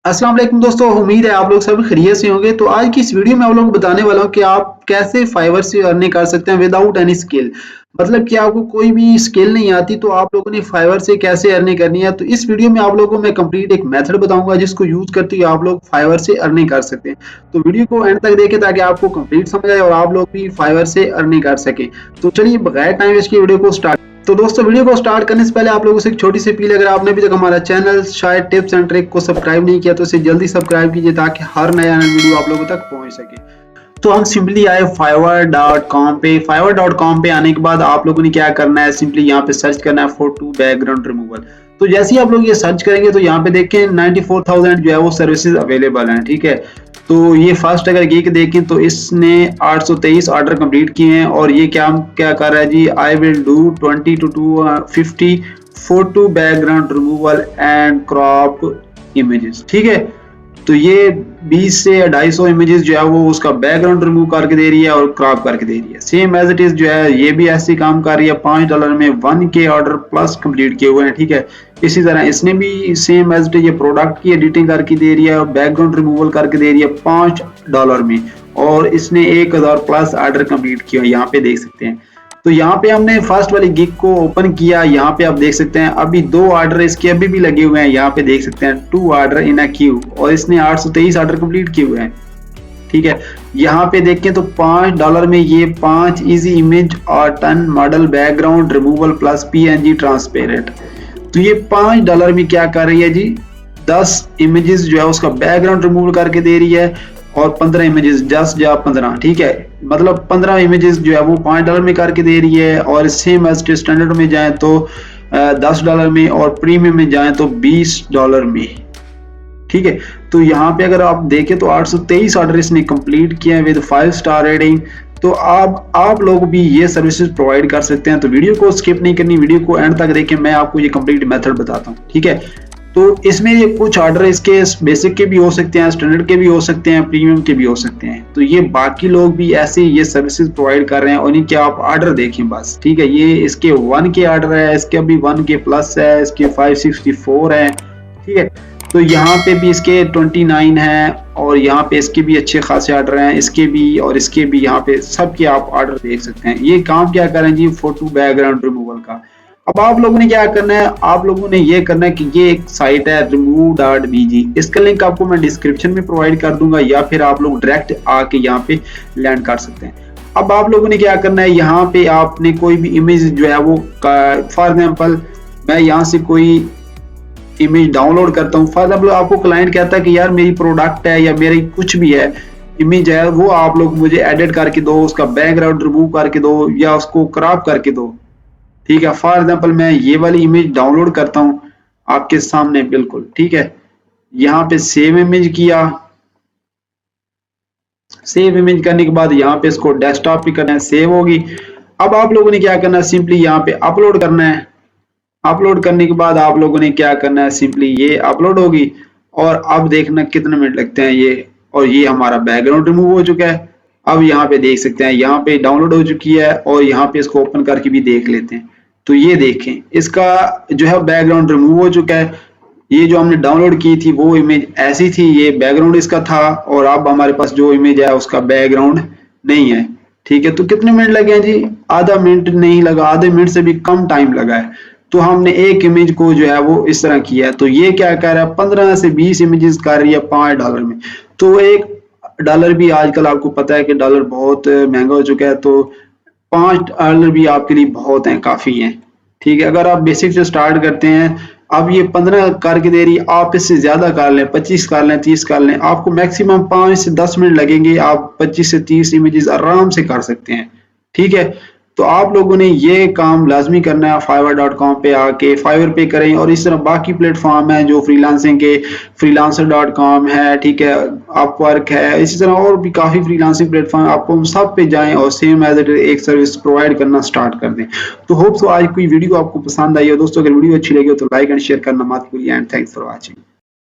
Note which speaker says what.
Speaker 1: अस्सलाम वालेकुम दोस्तों, उम्मीद है आप लोग सब खैरियत से होंगे। तो आज की इस वीडियो में आप लोगों को बताने वाला हूँ कि आप कैसे फाइवर से अर्निंग कर सकते हैं विदाउट एनी स्किल। मतलब कि आपको कोई भी स्किल नहीं आती तो आप लोगों ने फाइवर से कैसे अर्निंग करनी है। तो इस वीडियो में आप लोगों को मैं कंप्लीट एक मेथड बताऊंगा जिसको यूज करते हुए आप लोग फाइवर से अर्निंग कर सकते हैं। तो वीडियो को एंड तक देखें ताकि आपको कंप्लीट समझ आए और आप लोग भी फाइवर से अर्निंग कर सकें। तो चलिए बगैर टाइम वेस्ट किए वीडियो को स्टार्ट। तो दोस्तों वीडियो को स्टार्ट करने से पहले आप लोगों से एक छोटी सी अपील है, अगर आपने अभी तक हमारा चैनल शायद टिप्स एंड ट्रिक को सब्सक्राइब नहीं किया तो इसे जल्दी सब्सक्राइब कीजिए ताकि हर नया वीडियो आप लोगों तक पहुंच सके। तो हम सिंपली आए fiverr.com पे। fiverr.com पे आने के बाद आप लोगों ने क्या करना है, सिंपली यहाँ पे सर्च करना है फोटो बैकग्राउंड रिमूवल। तो जैसे ही आप लोग ये सर्च करेंगे तो यहाँ पे देखें 94,000 जो है वो सर्विसेज अवेलेबल हैं। ठीक है, तो ये फर्स्ट अगर गिग देखें तो इसने 823 ऑर्डर कंप्लीट किए हैं और ये क्या क्या कर रहा है जी, I will do 20 to 250 photo background removal and crop images. ठीक है, तो ये 20 से 250 इमेजेस जो है वो उसका बैकग्राउंड रिमूव करके दे रही है और क्रॉप करके दे रही है। सेम एज इट इज जो है ये भी ऐसे काम कर रही है। $5 में 1K ऑर्डर प्लस कंप्लीट किए हुए हैं। ठीक है, इसी तरह इसने भी सेम एज इट इज ये प्रोडक्ट की एडिटिंग करके दे रही है और बैकग्राउंड रिमूवल करके दे रही है $5 में, और इसने 1000 प्लस ऑर्डर कंप्लीट किया, यहाँ पे देख सकते हैं। तो यहाँ पे हमने फर्स्ट वाली गिग को ओपन किया, यहाँ पे आप देख सकते हैं अभी 2 ऑर्डर इसके अभी भी लगे हुए हैं। यहाँ पे देख सकते हैं 2 ऑर्डर इन अ क्यू और इसने 823 ऑर्डर कंप्लीट किए हुए हैं। ठीक है, यहाँ पे देखें तो $5 में ये 5 इजी इमेज और 10 model background removal plus PNG transparent. तो ये $5 में क्या कर रही है जी, 10 इमेजेस जो है उसका बैकग्राउंड रिमूव करके दे रही है और 15 इमेजेस 10 या 15। ठीक है, मतलब 15 इमेजेस जो है वो $5 में करके दे रही है। और सेम एज स्टैंडर्ड में जाए तो $10 में और प्रीमियम में जाए तो $20 में। ठीक है, तो यहाँ पे अगर आप देखें तो 823 ऑर्डर इसने कंप्लीट किए हैं विद 5 स्टार रेटिंग। तो आप लोग भी ये सर्विसेज प्रोवाइड कर सकते हैं। तो वीडियो को स्किप नहीं करनी, वीडियो को एंड तक देखें, मैं आपको ये कंप्लीट मेथड बताता हूँ। ठीक है, तो इसमें ये कुछ ऑर्डर इसके बेसिक के भी हो सकते हैं, स्टैंडर्ड के भी हो सकते हैं, प्रीमियम के भी हो सकते हैं। तो ये बाकी लोग भी ऐसे ये सर्विसेज प्रोवाइड कर रहे हैं और इनके आप ऑर्डर देखें बस। ठीक है, ये इसके 1K ऑर्डर है, इसके अभी 1K प्लस है, इसके 564 है। ठीक है, तो यहाँ पे भी इसके 29 है और यहाँ पे इसके भी अच्छे खासे ऑर्डर हैं, इसके भी और इसके भी, यहाँ पे सबके आप ऑर्डर देख सकते हैं। ये काम क्या करें जी, फोटो बैकग्राउंड रिमूवल का। अब आप लोगों ने क्या करना है, आप लोगों ने ये करना है कि ये एक साइट है remove.bg, इसका लिंक आपको मैं डिस्क्रिप्शन में प्रोवाइड कर दूंगा या फिर आप लोग डायरेक्ट आके यहाँ पे लैंड कर सकते हैं। अब आप लोगों ने क्या करना है, यहाँ पे आपने कोई भी इमेज जो है वो, फॉर एग्जाम्पल मैं यहाँ से कोई इमेज डाउनलोड करता हूँ। फॉर एग्जाम्पल आपको क्लाइंट कहता है कि यार मेरी प्रोडक्ट है या मेरी कुछ भी है इमेज है, वो आप लोग मुझे एडिट करके दो, उसका बैकग्राउंड रिमूव करके दो या उसको क्रॉप करके दो। ठीक है, फॉर एग्जाम्पल मैं ये वाली इमेज डाउनलोड करता हूँ आपके सामने बिल्कुल। ठीक है, यहाँ पे सेव इमेज किया, सेव इमेज करने के बाद यहाँ पे इसको डेस्कटॉप पे करना है, सेव होगी। अब आप लोगों ने क्या करना है, सिंपली यहाँ पे अपलोड करना है। अपलोड करने के बाद आप लोगों ने क्या करना है, सिंपली ये अपलोड होगी और अब देखना कितने मिनट लगते हैं ये, और ये हमारा बैकग्राउंड रिमूव हो चुका है। अब यहाँ पे देख सकते हैं, यहाँ पे डाउनलोड हो चुकी है और यहाँ पे इसको ओपन करके भी देख लेते हैं। तो ये देखें, इसका जो है बैकग्राउंड रिमूव हो चुका है। ये जो हमने डाउनलोड की थी वो इमेज ऐसी थी, ये बैकग्राउंड इसका था, और अब हमारे पास जो इमेज है उसका बैकग्राउंड नहीं है। ठीक है, तो कितने मिनट लगे हैं जी, आधा मिनट नहीं लगा, आधे मिनट से भी कम टाइम लगा है। तो हमने एक इमेज को जो है वो इस तरह किया है। तो ये क्या कर रहा है, 15 से 20 इमेजेस कर रही है $5 में। तो $1 भी आजकल आपको पता है कि डॉलर बहुत महंगा हो चुका है, तो $5 भी आपके लिए बहुत हैं, काफी हैं। ठीक है, अगर आप बेसिक से स्टार्ट करते हैं, अब ये 15 करके दे रही है, आप इससे ज्यादा कर लें, 25 कर लें, 30 कर लें, आपको मैक्सिमम 5 से 10 मिनट लगेंगे, आप 25 से 30 इमेजेस आराम से कर सकते हैं। ठीक है, तो आप लोगों ने ये काम लाजमी करना है, fiverr.com पे आके फाइवर पे करें। और इस तरह बाकी प्लेटफॉर्म है जो फ्रीलांसिंग के, freelancer.com है, ठीक है, अपवर्क है, इसी तरह और भी काफी फ्रीलांसिंग प्लेटफॉर्म, आपको सब पे जाएं और सेम एज इट एक सर्विस प्रोवाइड करना स्टार्ट कर दें। तो होप सो आज कोई वीडियो आपको पसंद आई हो। दोस्तों अगर वीडियो अच्छी लगी हो तो लाइक एंड शेयर करना मत भूलिए, एंड थैंक्स फॉर वॉचिंग।